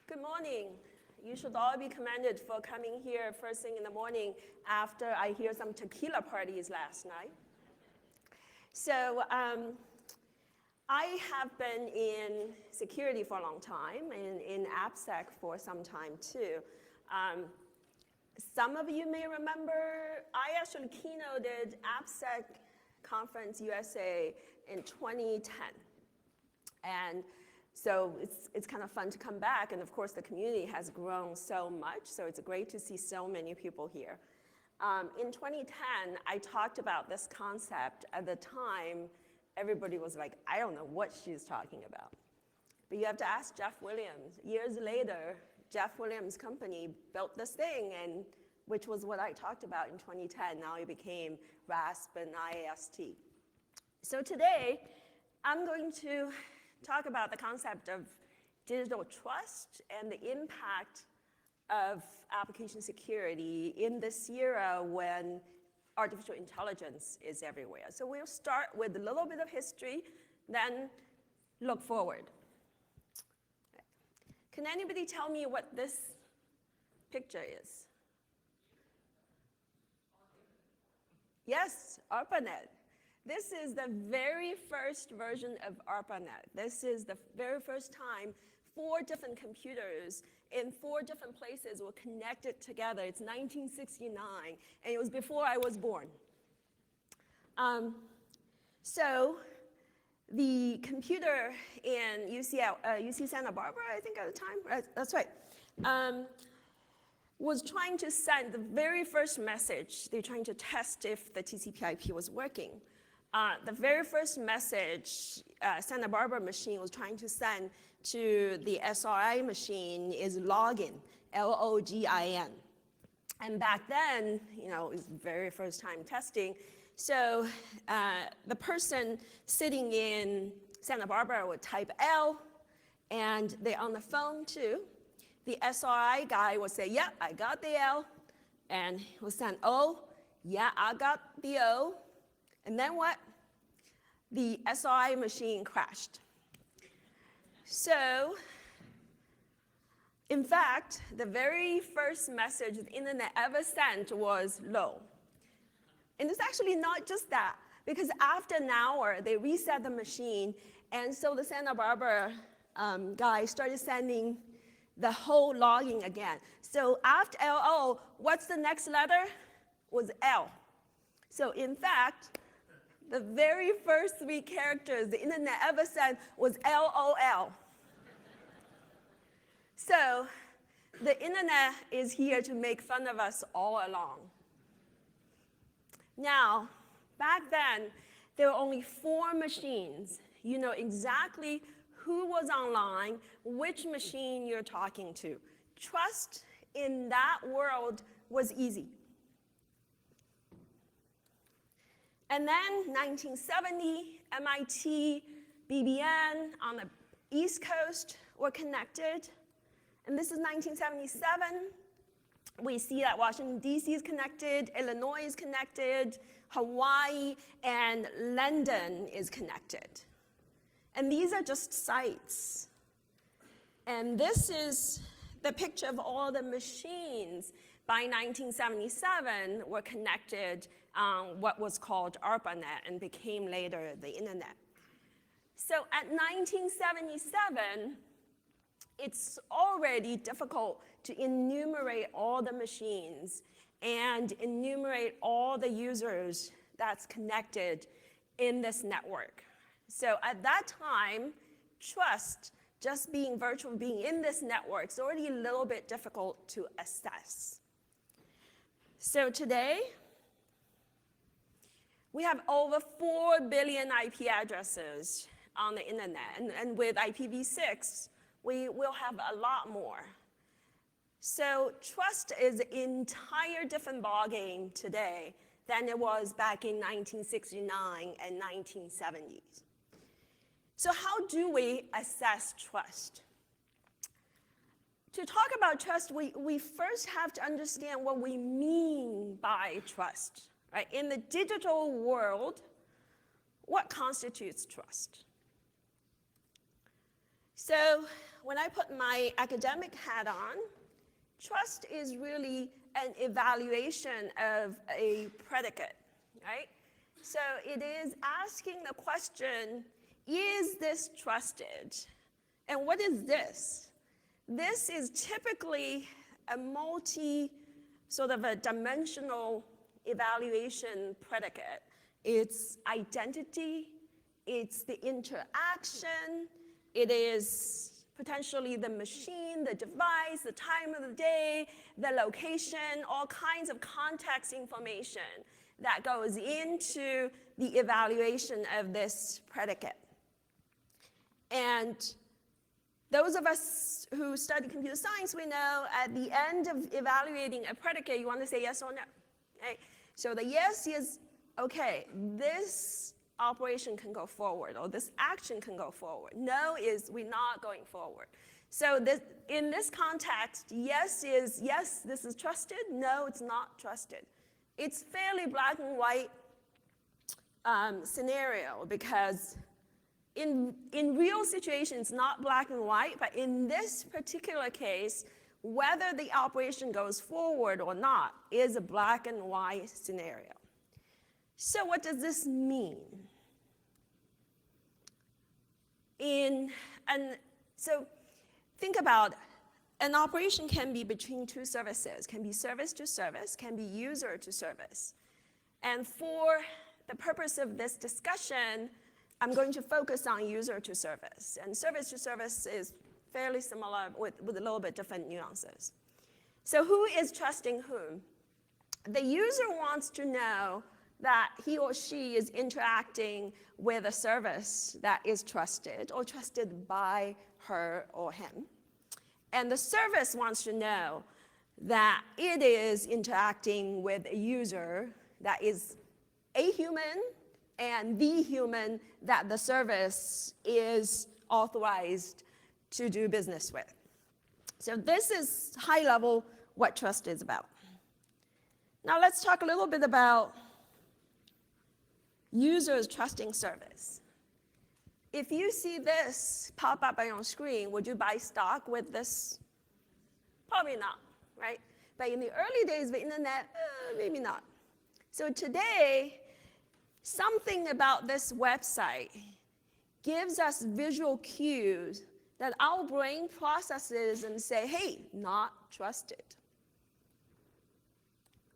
Good morning. You should all be commended for coming here first thing in the morning after I hear some tequila parties last night. So I have been in security for a long time and in AppSec for some time too. Some of you may remember I actually keynoted AppSec Conference USA in 2010. And so it's kind of fun to come back, and of course the community has grown so much, so it's great to see so many people here. In 2010, I talked about this concept. At the time, everybody was like, I don't know what she's talking about. But you have to ask Jeff Williams. Years later, Jeff Williams' company built this thing, and which was what I talked about in 2010. Now it became WASP and IAST. So today, I'm going to talk about the concept of digital trust and the impact of application security in this era when artificial intelligence is everywhere. So we'll start with a little bit of history, then look forward. Can anybody tell me what this picture is? Yes, ARPANET. This is the very first version of ARPANET. This is the very first time 4 different computers in 4 different places were connected together. It's 1969, and it was before I was born. So the computer in UC Santa Barbara, I think at the time, right? That's right, was trying to send the very first message. They're trying to test if the TCP/IP was working. The very first message Santa Barbara machine was trying to send to the SRI machine is login, L-O-G-I-N. And back then, it was very first time testing. So the person sitting in Santa Barbara would type L, and they're on the phone too. The SRI guy would say, yeah, I got the L, and he would send O, yeah, I got the O. And then what? The SRI machine crashed. So, in fact, the very first message the internet ever sent was low. And it's actually not just that, because after an hour, they reset the machine, and so the Santa Barbara guy started sending the whole logging again. So after LO, what's the next letter? Was L. So in fact, the very first 3 characters the internet ever sent was LOL. So the internet is here to make fun of us all along. Now, back then, there were only 4 machines. You know exactly who was online, which machine you're talking to. Trust in that world was easy. And then 1970, MIT, BBN on the East Coast were connected. And this is 1977. We see that Washington, D.C. is connected, Illinois is connected, Hawaii and London is connected. And these are just sites. And this is the picture of all the machines by 1977 were connected on what was called ARPANET and became later the internet. So at 1977, it's already difficult to enumerate all the machines and enumerate all the users that's connected in this network. So at that time, trust, just being virtual, being in this network, is already a little bit difficult to assess. So today, we have over 4 billion IP addresses on the internet, and with IPv6, we will have a lot more. So trust is an entire different ballgame today than it was back in 1969 and 1970s. So how do we assess trust? To talk about trust, we first have to understand what we mean by trust. Right? In the digital world, what constitutes trust? So when I put my academic hat on, trust is really an evaluation of a predicate, right? So it is asking the question, is this trusted? And what is this? This is typically a sort of a dimensional evaluation predicate. It's identity, it's the interaction, it is potentially the machine, the device, the time of the day, the location, all kinds of context information that goes into the evaluation of this predicate. And those of us who study computer science, we know at the end of evaluating a predicate, you want to say yes or no. Okay? So the yes is, okay, this operation can go forward, or this action can go forward. No is, we're not going forward. So in this context, yes is, yes, this is trusted. No, it's not trusted. It's fairly black and white scenario, because in real situations, not black and white, but in this particular case, whether the operation goes forward or not is a black and white scenario. So what does this mean? So think about an operation can be between two services, can be service to service, can be user to service. And for the purpose of this discussion, I'm going to focus on user to service. And service to service is fairly similar with a little bit different nuances. So who is trusting whom? The user wants to know that he or she is interacting with a service that is trusted or trusted by her or him. And the service wants to know that it is interacting with a user that is a human and the human that the service is authorized to do business with. So this is high level what trust is about. Now let's talk a little bit about users trusting service. If you see this pop up on your screen, would you buy stock with this? Probably not, right? But in the early days of the internet, maybe not. So today, something about this website gives us visual cues that our brain processes and say, hey, not trusted.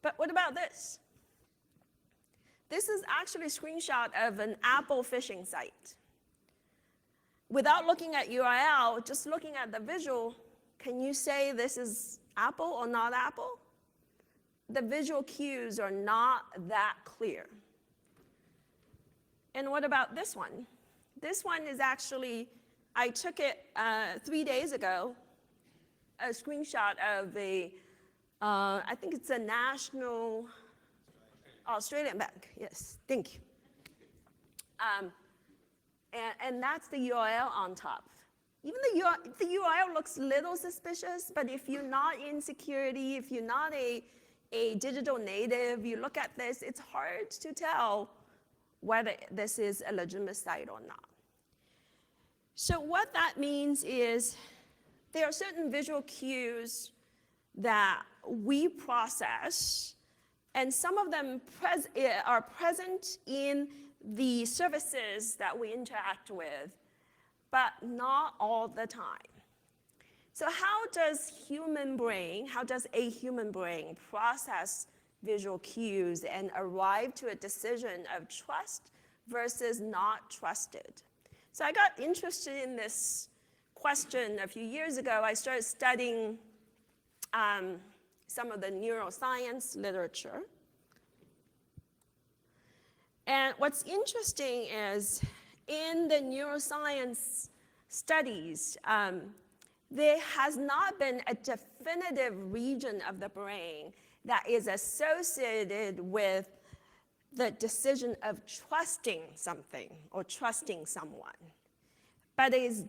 But what about this? This is actually a screenshot of an Apple phishing site. Without looking at URL, just looking at the visual, can you say this is Apple or not Apple? The visual cues are not that clear. And what about this one? This one is actually, I took it 3 days ago, a screenshot of I think it's a national Australian bank. Yes, thank you. And that's the URL on top. Even the URL looks a little suspicious, but if you're not in security, if you're not a digital native, you look at this, it's hard to tell whether this is a legitimate site or not. So what that means is there are certain visual cues that we process, and some of them are present in the services that we interact with, but not all the time. So how does a human brain process visual cues and arrive to a decision of trust versus not trusted? So I got interested in this question a few years ago. I started studying some of the neuroscience literature. And what's interesting is in the neuroscience studies, there has not been a definitive region of the brain that is associated with the decision of trusting something or trusting someone. But there is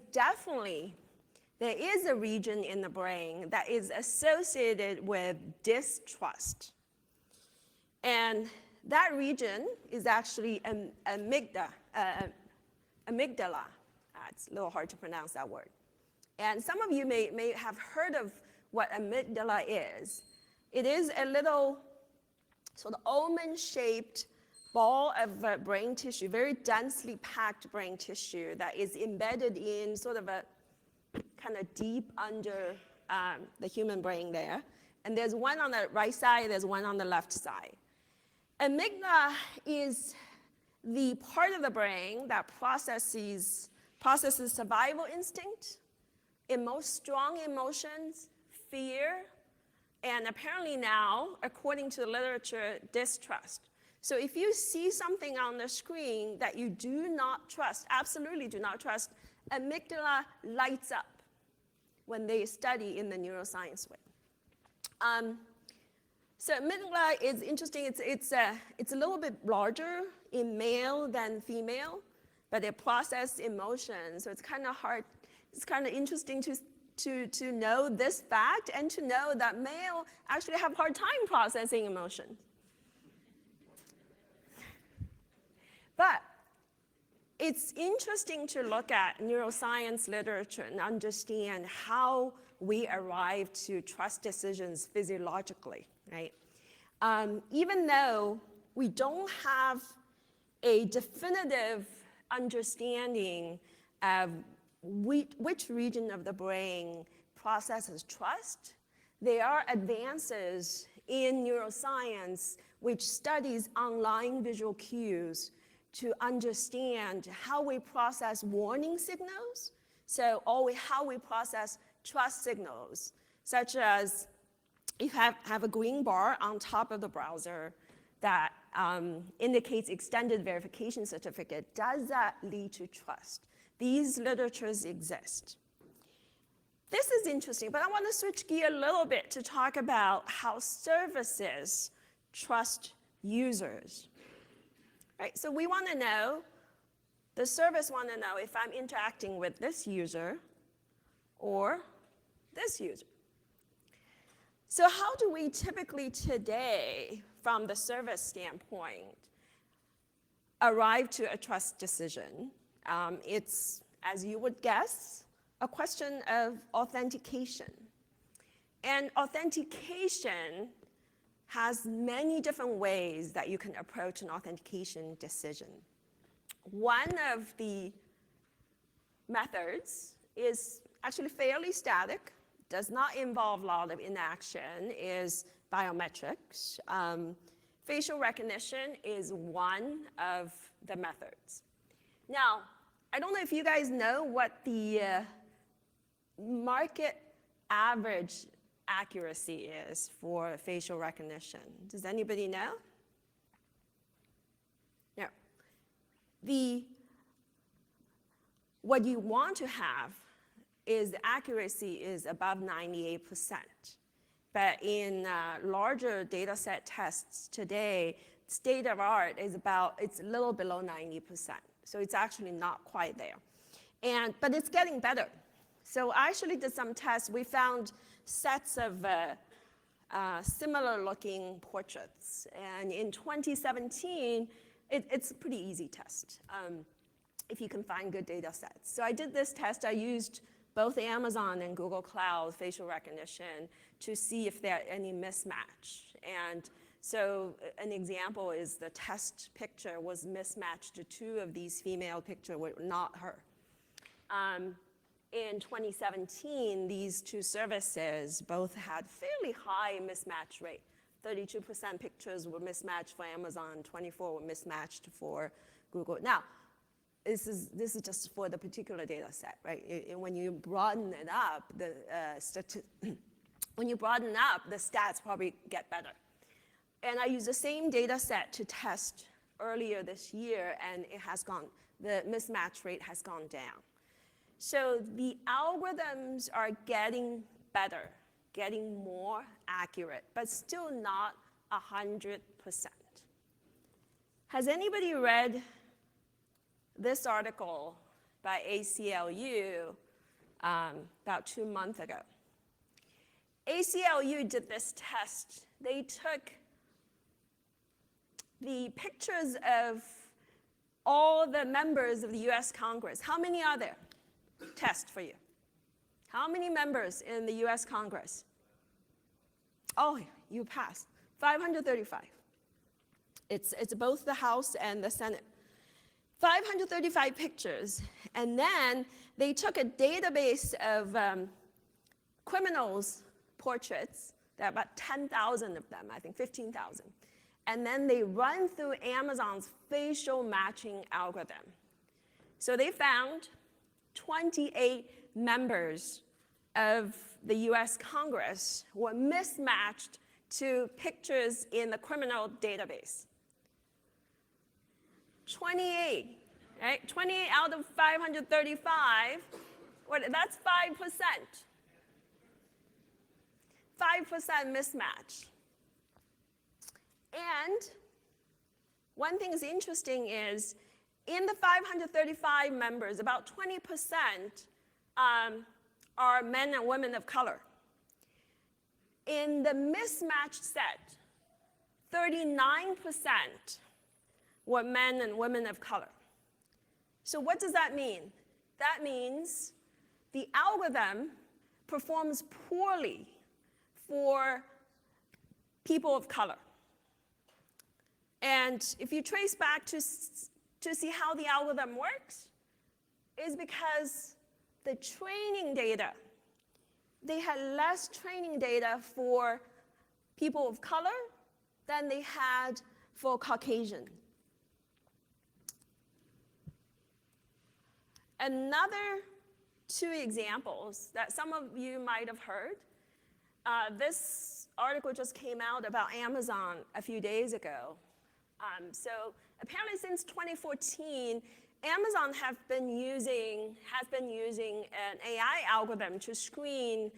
a region in the brain that is associated with distrust. And that region is actually amygdala. It's a little hard to pronounce that word. And some of you may have heard of what amygdala is. It is a little sort of almond-shaped ball of brain tissue, very densely packed brain tissue that is embedded in sort of a kind of deep under the human brain there. And there's one on the right side, there's one on the left side. Amygdala is the part of the brain that processes survival instinct, strong emotions, fear, and apparently now, according to the literature, distrust. So if you see something on the screen that you do not trust, absolutely do not trust, amygdala lights up when they study in the neuroscience way. So amygdala is interesting. It's a little bit larger in male than female, but they process emotions. So it's kind of hard. It's kind of interesting to know this fact and to know that male actually have a hard time processing emotions. But it's interesting to look at neuroscience literature and understand how we arrive to trust decisions physiologically, right? Even though we don't have a definitive understanding of which region of the brain processes trust, there are advances in neuroscience which studies online visual cues to understand how we process warning signals, so how we process trust signals, such as you have a green bar on top of the browser that indicates extended verification certificate. Does that lead to trust? These literatures exist. This is interesting, but I want to switch gear a little bit to talk about how services trust users. Right, so we want to know, the service want to know if I'm interacting with this user or this user. So how do we typically today, from the service standpoint, arrive to a trust decision? It's, as you would guess, a question of authentication. And authentication has many different ways that you can approach an authentication decision. One of the methods is actually fairly static, does not involve a lot of inaction, is biometrics. Facial recognition is one of the methods. Now, I don't know if you guys know what the market average accuracy is for facial recognition. Does anybody know? No. What you want to have is the accuracy is above 98%. But in larger data set tests today, state of art is it's a little below 90%. So it's actually not quite there. But it's getting better. So I actually did some tests. We found sets of similar looking portraits. And in 2017, it's a pretty easy test if you can find good data sets. So I did this test. I used both Amazon and Google Cloud facial recognition to see if there are any mismatch. And so an example is the test picture was mismatched to two of these female pictures were not her. In 2017, these two services both had fairly high mismatch rate. 32% pictures were mismatched for Amazon, 24 were mismatched for Google. Now, this is just for the particular data set, right? When you broaden it up, the stats probably get better. And I used the same data set to test earlier this year, and the mismatch rate has gone down. So the algorithms are getting better, getting more accurate, but still not 100%. Has anybody read this article by ACLU about 2 months ago? ACLU did this test. They took the pictures of all the members of the US Congress. How many are there? Test for you. How many members in the US Congress? Oh, you passed. 535. It's both the House and the Senate. 535 pictures. And then they took a database of criminals' portraits. There are about 10,000 of them, I think 15,000. And then they run through Amazon's facial matching algorithm. So they found 28 members of the US Congress were mismatched to pictures in the criminal database. 28, right? 28 out of 535, that's 5%. 5% mismatch. And one thing is interesting is, in the 535 members, about 20% are men and women of color. In the mismatched set, 39% were men and women of color. So what does that mean? That means the algorithm performs poorly for people of color. And if you trace back to see how the algorithm works, is because the training data, they had less training data for people of color than they had for Caucasian. Another two examples that some of you might have heard. This article just came out about Amazon a few days ago. So apparently since 2014, Amazon has been using an AI algorithm to screen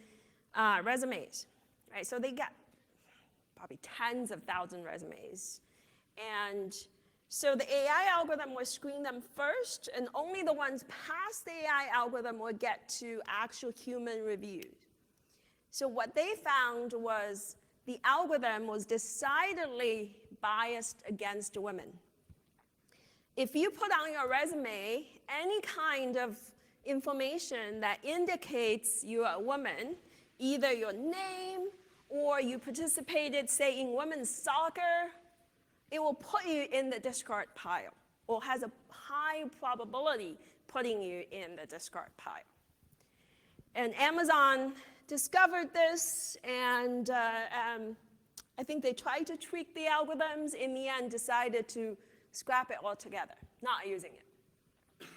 resumes, right? So they get probably tens of thousands of resumes. And so the AI algorithm will screen them first, and only the ones past the AI algorithm will get to actual human reviews. So what they found was the algorithm was decidedly biased against women. If you put on your resume any kind of information that indicates you're a woman, either your name or you participated, say, in women's soccer, it will put you in the discard pile, or has a high probability putting you in the discard pile. And Amazon discovered this, and I think they tried to tweak the algorithms. In the end, decided to scrap it altogether, not using it.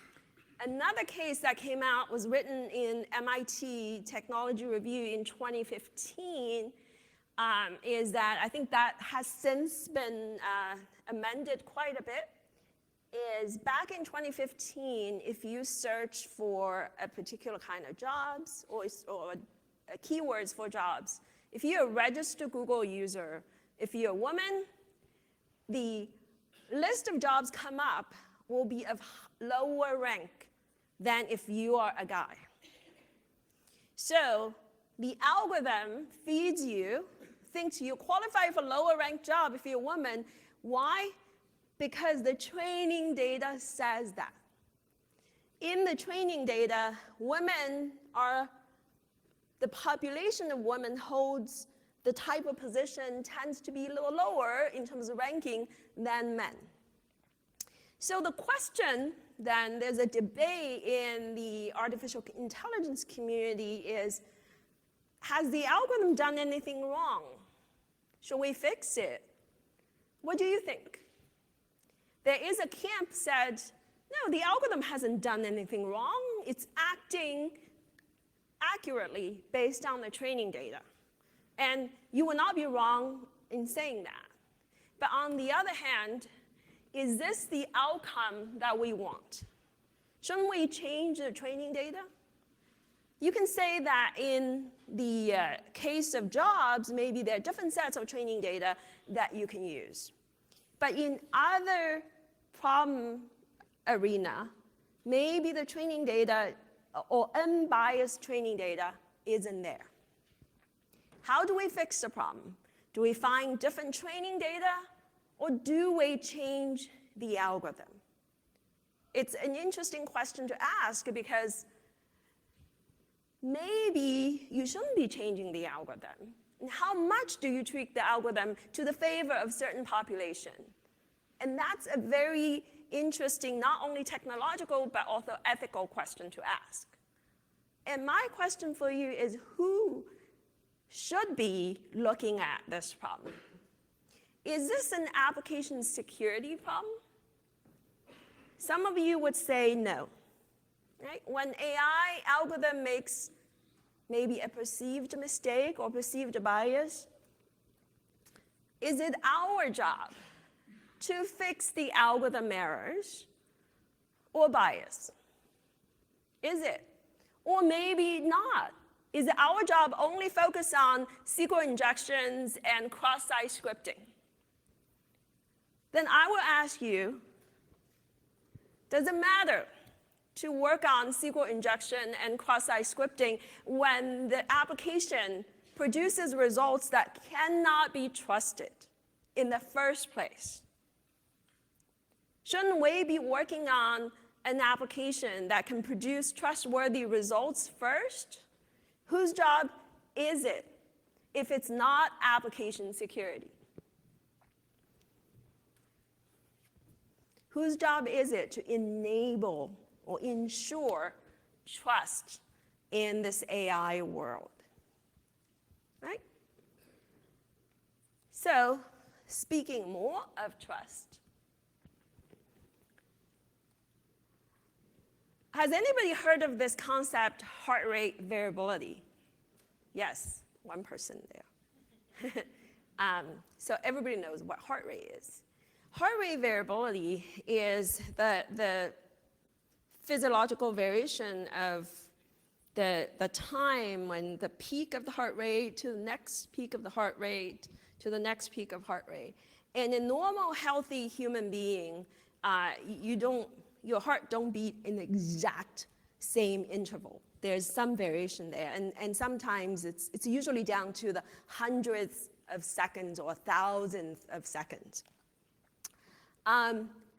Another case that came out was written in MIT Technology Review in 2015, is that I think that has since been amended quite a bit, is back in 2015, if you search for a particular kind of jobs or keywords for jobs, if you're a registered Google user, if you're a woman, the list of jobs come up will be of lower rank than if you are a guy. So the algorithm feeds you, thinks you qualify for lower ranked job if you're a woman. Why? Because the training data says that. In the training data, the population of women holds the type of position tends to be a little lower in terms of ranking than men. So the question then, there's a debate in the artificial intelligence community is, has the algorithm done anything wrong? Should we fix it? What do you think? There is a camp said, no, the algorithm hasn't done anything wrong. It's acting accurately based on the training data. And you will not be wrong in saying that. But on the other hand, is this the outcome that we want? Shouldn't we change the training data? You can say that in the case of jobs, maybe there are different sets of training data that you can use. But in other problem arena, maybe the training data or unbiased training data isn't there. How do we fix the problem? Do we find different training data, or do we change the algorithm? It's an interesting question to ask, because maybe you shouldn't be changing the algorithm. And how much do you tweak the algorithm to the favor of certain population? And that's a very interesting, not only technological, but also ethical question to ask. And my question for you is, who should be looking at this problem? Is this an application security problem? Some of you would say no. Right? When AI algorithm makes maybe a perceived mistake or perceived bias, is it our job to fix the algorithm errors or bias? Is it? Or maybe not. Is our job only focused on SQL injections and cross-site scripting? Then I will ask you, does it matter to work on SQL injection and cross-site scripting when the application produces results that cannot be trusted in the first place? Shouldn't we be working on an application that can produce trustworthy results first? Whose job is it if it's not application security? Whose job is it to enable or ensure trust in this AI world? Right? So, speaking more of trust, has anybody heard of this concept, heart rate variability? Yes, one person there. So everybody knows what heart rate is. Heart rate variability is the physiological variation of the time when the peak of the heart rate to the next peak of the heart rate to the next peak of heart rate. In a normal, healthy human being, your heart don't beat in the exact same interval. There's some variation there, and sometimes it's usually down to the hundredths of seconds or thousandths of seconds.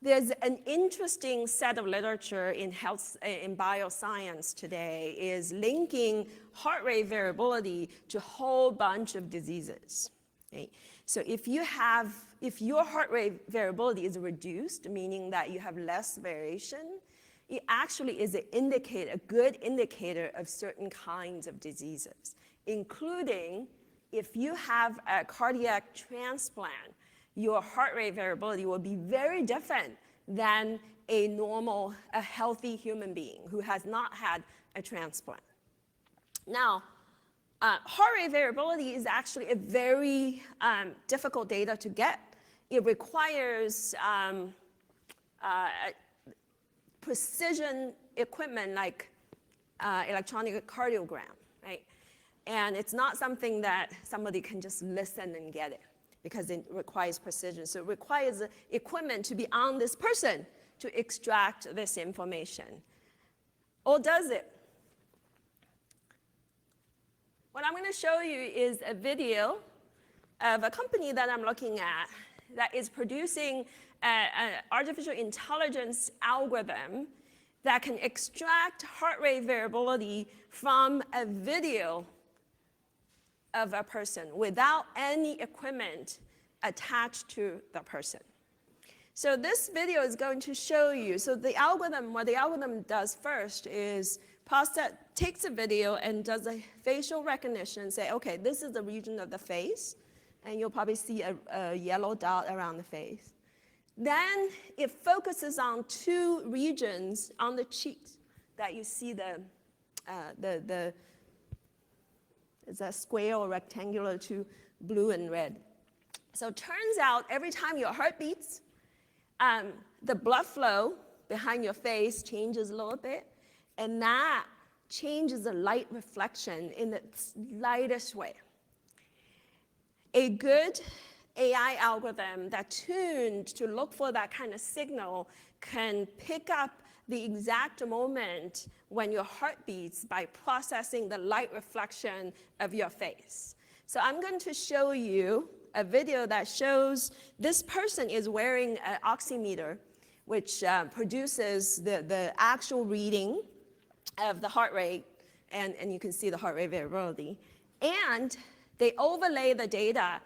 There's an interesting set of literature in bioscience today is linking heart rate variability to a whole bunch of diseases. Okay? So if your heart rate variability is reduced, meaning that you have less variation, it actually is a good indicator of certain kinds of diseases, including if you have a cardiac transplant, your heart rate variability will be very different than a healthy human being who has not had a transplant. Now, heart rate variability is actually a very difficult data to get. It requires precision equipment like electronic cardiogram, right? And it's not something that somebody can just listen and get it, because it requires precision. So it requires equipment to be on this person to extract this information. Or does it? What I'm going to show you is a video of a company that I'm looking at that is producing an artificial intelligence algorithm that can extract heart rate variability from a video of a person without any equipment attached to the person. So this video is going to show you, so what the algorithm does first is takes a video and does a facial recognition, say, okay, this is the region of the face, and you'll probably see a yellow dot around the face. Then it focuses on two regions on the cheeks that you see it's a square or rectangular to blue and red. So it turns out every time your heart beats, the blood flow behind your face changes a little bit, and that changes the light reflection in the slightest way. A good AI algorithm that's tuned to look for that kind of signal can pick up the exact moment when your heart beats by processing the light reflection of your face. So I'm going to show you a video that shows this person is wearing an oximeter, which produces the actual reading of the heart rate and you can see the heart rate variability. And they overlay the data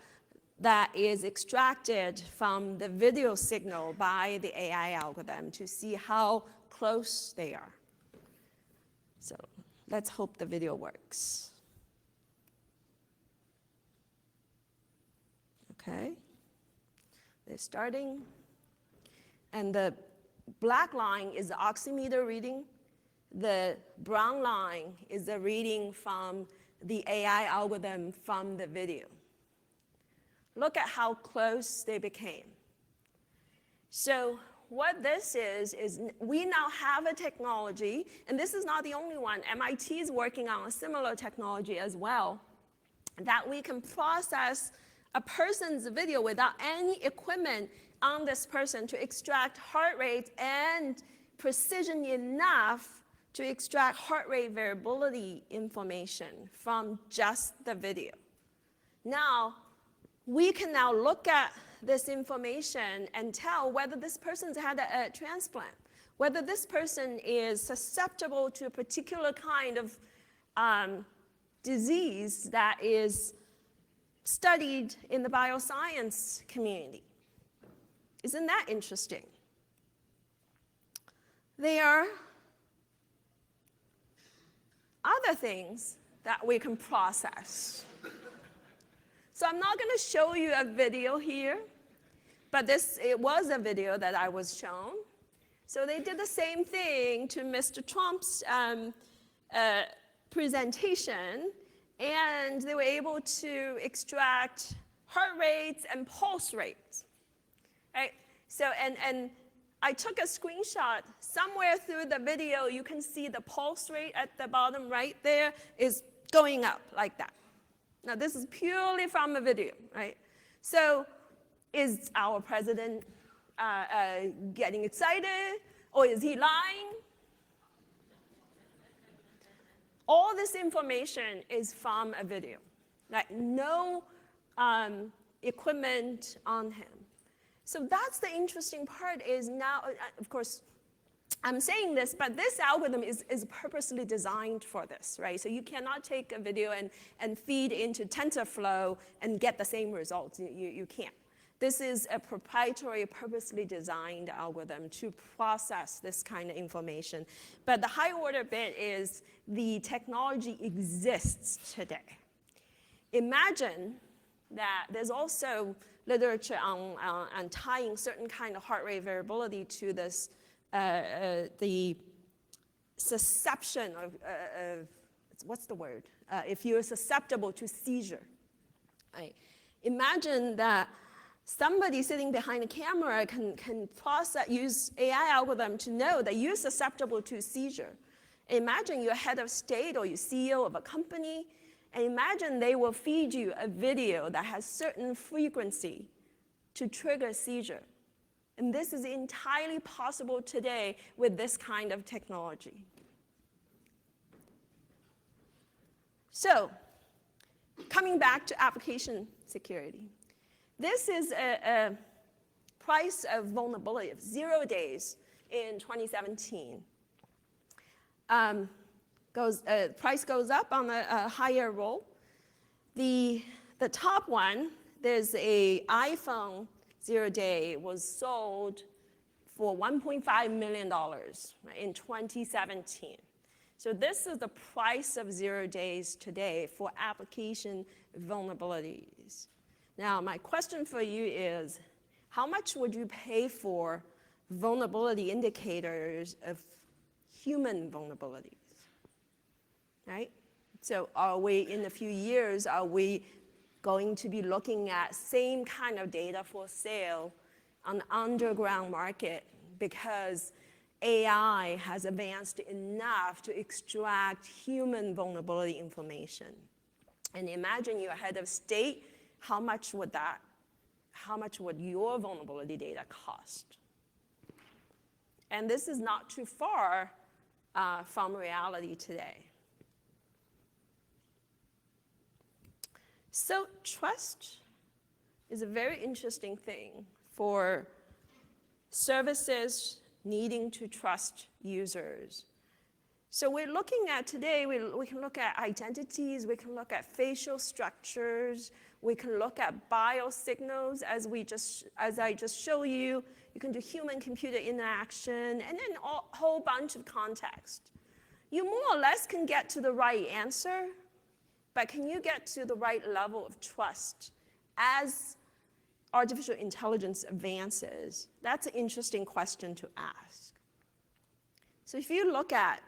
that is extracted from the video signal by the AI algorithm to see how close they are. So let's hope the video works. Okay, they're starting. And the black line is the oximeter reading. The brown line is the reading from the AI algorithm from the video. Look at how close they became. So what this is we now have a technology, and this is not the only one. MIT is working on a similar technology as well, that we can process a person's video without any equipment on this person to extract heart rate and precision enough to extract heart rate variability information from just the video. Now, we can now look at this information and tell whether this person's had a transplant, whether this person is susceptible to a particular kind of disease that is studied in the bioscience community. Isn't that interesting? There are other things that we can process. So I'm not going to show you a video here, but it was a video that I was shown. So they did the same thing to Mr. Trump's presentation, and they were able to extract heart rates and pulse rates. Right? So, and I took a screenshot. Somewhere through the video, you can see the pulse rate at the bottom right there is going up like that. Now, this is purely from a video, right? So is our president getting excited, or is he lying? All this information is from a video, like no equipment on him. So that's the interesting part is now, of course, I'm saying this, but this algorithm is purposely designed for this, right? So you cannot take a video and feed into TensorFlow and get the same results. You can't. This is a proprietary, purposely designed algorithm to process this kind of information. But the high order bit is the technology exists today. Imagine that there's also literature on tying certain kind of heart rate variability to this, the susception of, what's the word? If you're susceptible to seizure, right? Imagine that somebody sitting behind a camera can use AI algorithm to know that you're susceptible to seizure. Imagine you're head of state or you're CEO of a company, and imagine they will feed you a video that has certain frequency to trigger seizure. And this is entirely possible today with this kind of technology. So, coming back to application security. This is a price of vulnerability of 0 days in 2017. Price goes up on a higher roll. The top one, there's a iPhone 0 day was sold for $1.5 million in 2017. So this is the price of 0 days today for application vulnerabilities. Now, my question for you is, how much would you pay for vulnerability indicators of human vulnerabilities? Right? So are we, in a few years, are we going to be looking at same kind of data for sale on the underground market because AI has advanced enough to extract human vulnerability information? And imagine you're head of state, how much would your vulnerability data cost? And this is not too far from reality today. So trust is a very interesting thing for services needing to trust users. So we're looking at today, we can look at identities, we can look at facial structures, we can look at biosignals as I just showed you. You can do human-computer interaction, and then a whole bunch of context. You more or less can get to the right answer, but can you get to the right level of trust as artificial intelligence advances? That's an interesting question to ask. So if you look at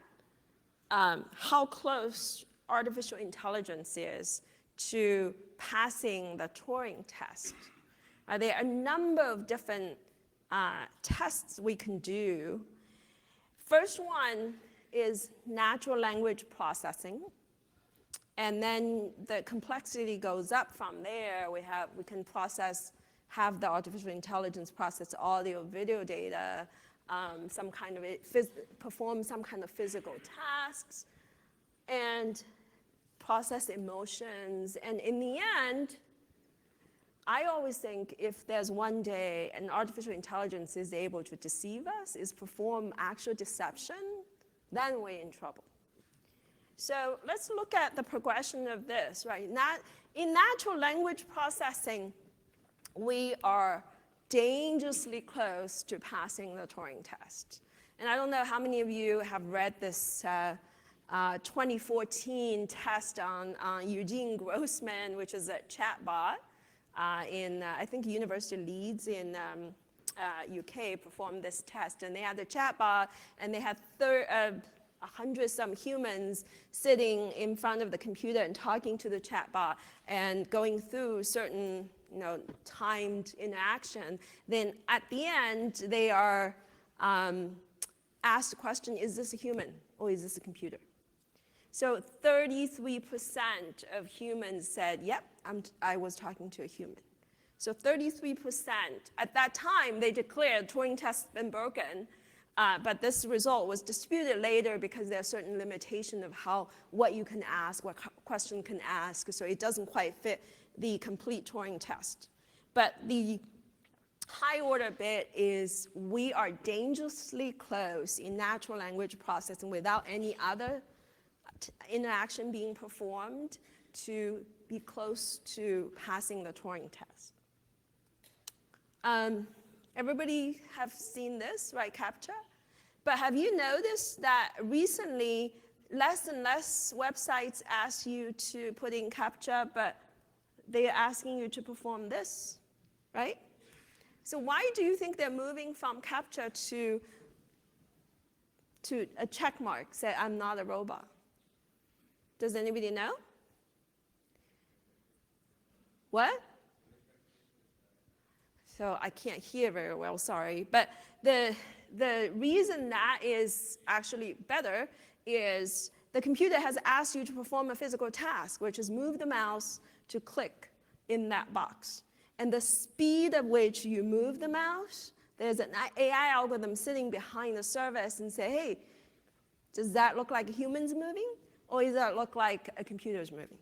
how close artificial intelligence is to passing the Turing test, there are a number of different tests we can do. First one is natural language processing. And then the complexity goes up from there. We can have the artificial intelligence process audio, video data, perform some kind of physical tasks, and process emotions. And in the end, I always think if there's one day an artificial intelligence is able to deceive us, is perform actual deception, then we're in trouble. So let's look at the progression of this, right? In natural language processing, we are dangerously close to passing the Turing test. And I don't know how many of you have read this 2014 test on Eugene Grossman, which is a chatbot in, I think, University of Leeds in UK performed this test. And they had the chatbot, and they had 100-some humans sitting in front of the computer and talking to the chatbot and going through certain timed interaction. Then at the end, they are asked the question, is this a human or is this a computer? So 33% of humans said, yep, I was talking to a human. So 33%, at that time, they declared Turing test has been broken. But this result was disputed later because there are certain limitations of what you can ask, what question can ask, so it doesn't quite fit the complete Turing test. But the high order bit is we are dangerously close in natural language processing without any other interaction being performed to be close to passing the Turing test. Everybody have seen this, right, CAPTCHA? But have you noticed that recently less and less websites ask you to put in CAPTCHA, but they're asking you to perform this, right? So why do you think they're moving from CAPTCHA to a check mark, say I'm not a robot? Does anybody know? What? So I can't hear very well, sorry. But the reason that is actually better is the computer has asked you to perform a physical task, which is move the mouse to click in that box. And the speed at which you move the mouse, there's an AI algorithm sitting behind the service and say, hey, does that look like humans moving? Or does that look like a computer's moving?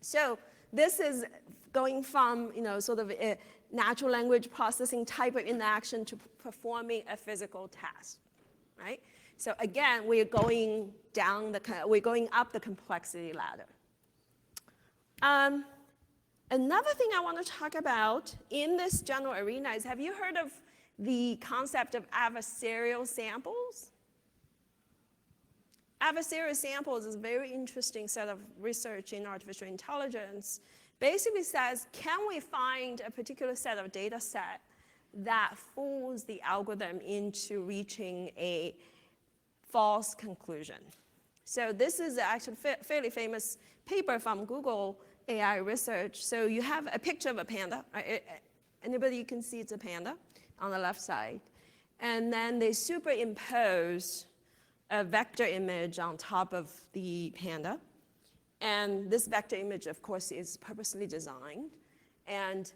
So this is going from sort of a natural language processing type of interaction to performing a physical task, right? So again, we're going up the complexity ladder. Another thing I want to talk about in this general arena is, have you heard of the concept of adversarial samples? Adversarial samples is a very interesting set of research in artificial intelligence. Basically says, can we find a particular set of data set that fools the algorithm into reaching a false conclusion? So this is actually a fairly famous paper from Google AI research. So you have a picture of a panda. Right? Anybody can see it's a panda on the left side. And then they superimpose a vector image on top of the panda. And this vector image, of course, is purposely designed. And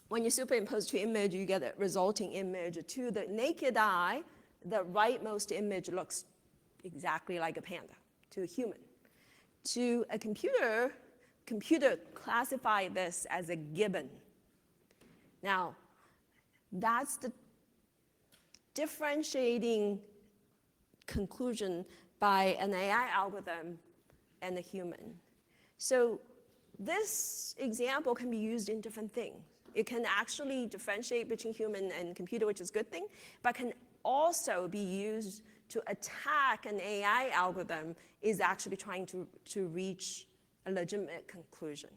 when you superimpose two images, you get a resulting image. To the naked eye, the rightmost image looks exactly like a panda, to a human. To a computer classifies this as a gibbon. Now, that's the differentiating conclusion by an AI algorithm and a human. So this example can be used in different things. It can actually differentiate between human and computer, which is a good thing, but can also be used to attack an AI algorithm is actually trying to reach a legitimate conclusion.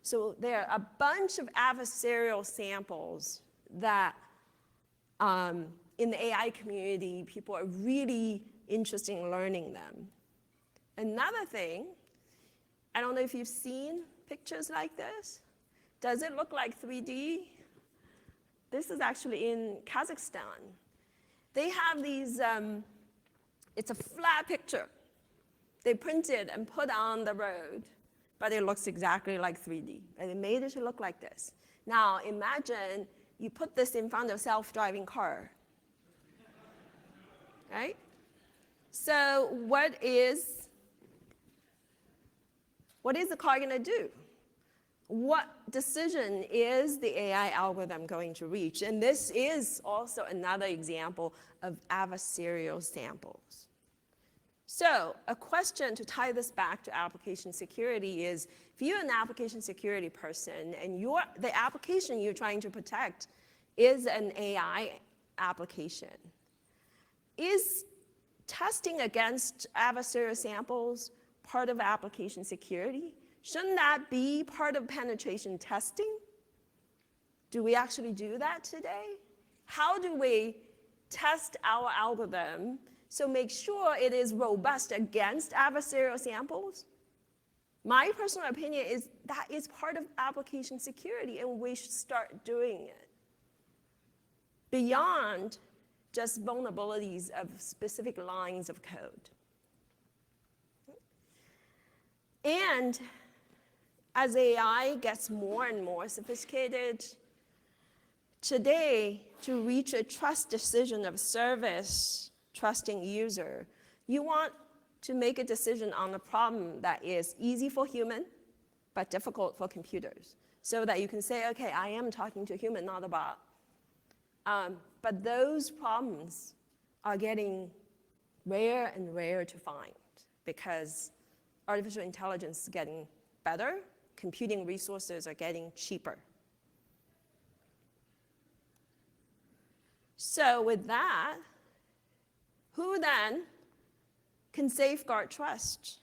So there are a bunch of adversarial samples that in the AI community, people are really interested in learning them. Another thing, I don't know if you've seen pictures like this. Does it look like 3D? This is actually in Kazakhstan. They have these, it's a flat picture. They printed and put on the road, but it looks exactly like 3D. And they made it to look like this. Now imagine you put this in front of a self-driving car, right? So what is the car going to do? What decision is the AI algorithm going to reach? And this is also another example of adversarial samples. So a question to tie this back to application security is, if you're an application security person and the application you're trying to protect is an AI application, is testing against adversarial samples part of application security? Shouldn't that be part of penetration testing? Do we actually do that today? How do we test our algorithm so make sure it is robust against adversarial samples? My personal opinion is that is part of application security, and we should start doing it. Beyond just vulnerabilities of specific lines of code. And as AI gets more and more sophisticated, today, to reach a trust decision of service, trusting user, you want to make a decision on a problem that is easy for human, but difficult for computers. So that you can say, okay, I am talking to a human, not a bot. But those problems are getting rare and rare to find because artificial intelligence is getting better, computing resources are getting cheaper. So with that, who then can safeguard trust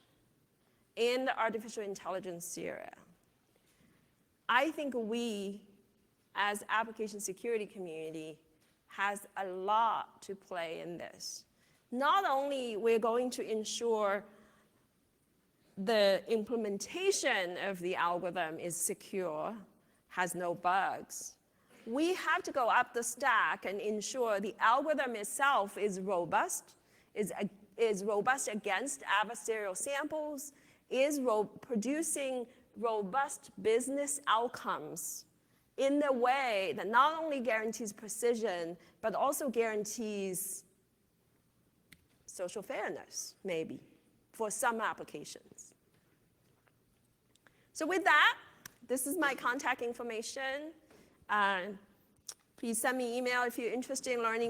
in the artificial intelligence era? I think we, as application security community, has a lot to play in this. Not only we're going to ensure the implementation of the algorithm is secure, has no bugs, we have to go up the stack and ensure the algorithm itself is robust, is robust against adversarial samples, is producing robust business outcomes in a way that not only guarantees precision, but also guarantees social fairness, maybe, for some applications. So with that, this is my contact information. Please send me an email if you're interested in learning